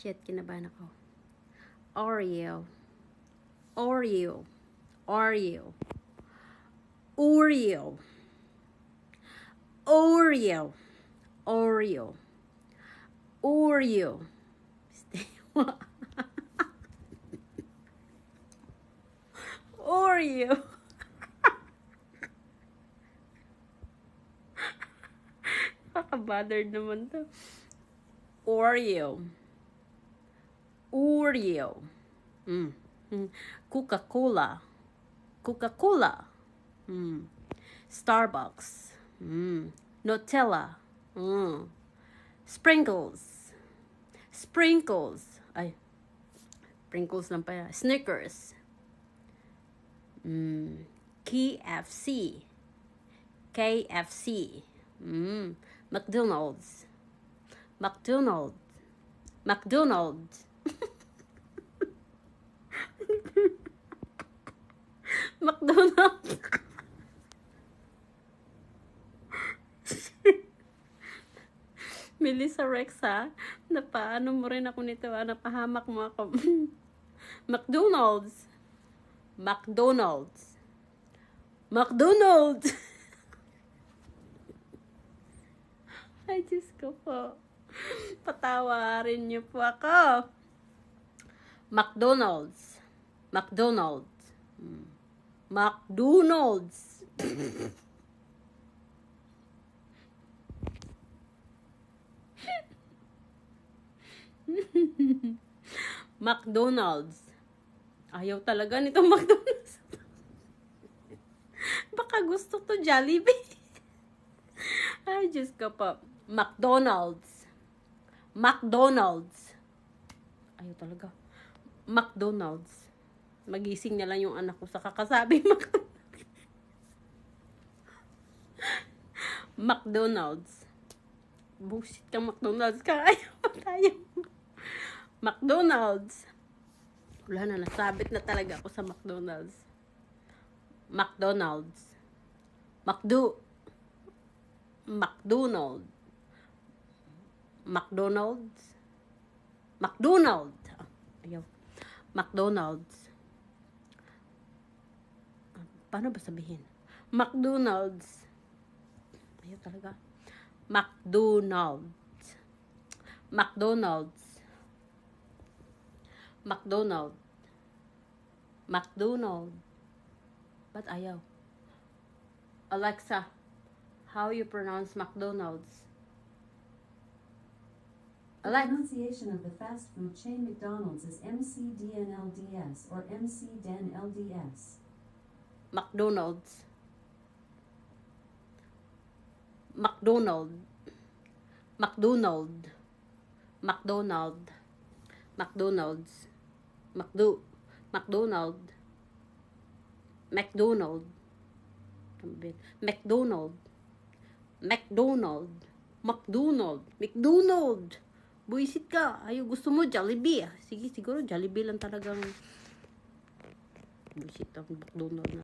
Shit, kinabahan ako. Oreo. Oreo. Oreo. Oreo. Oreo. Oreo. Oreo. Oreo. Nakaka-bothered naman to. Oreo. Oreo. Coca-Cola. Coca-Cola. Starbucks. Nutella. Sprinkles. Sprinkles. Ay. Sprinkles lang pa yan. Snickers. KFC. KFC. McDonald's. McDonald's. McDonald's. McDonald's. Melissa Rex, ha? Napaano mo rin ako nito, ha? Napahamak mo ako. McDonald's. McDonald's. McDonald's. Ay, Diyos ko po. Patawarin niyo po ako. McDonald's. McDonald's. McDonald's. McDonald's. Ayaw talaga nitong McDonald's. Baka gusto to Jollibee. Ay, Diyos ko po. McDonald's. McDonald's. Ayaw talaga. McDonald's. Magising na lang yung anak ko sa kakasabi McDonald's. McDonald's. Bullshit ka, McDonald's ka. Ayaw pa tayo. McDonald's. Wala na, nasabit na talaga ako sa McDonald's. McDonald's. McDonald's. McDonald's. McDonald's. Ayaw. McDonald's. Paano ba sabihin? McDonald's. Ayaw talaga. McDonald's. McDonald's. McDonald's. McDonald's. Ba't ayaw? Alexa, how you pronounce McDonald's? The pronunciation of the fast food chain McDonald's is McDonald's or McDonald's. McDonald's. McDonald. McDonald. McDonald. McDonald's. McDonald. McDonald. McDonald. McDonald. McDonald. McDonald. Buisit ka. Ayaw, gusto mo Jollibee. Sige, siguro Jollibee lang talagang buisit ang McDonald na.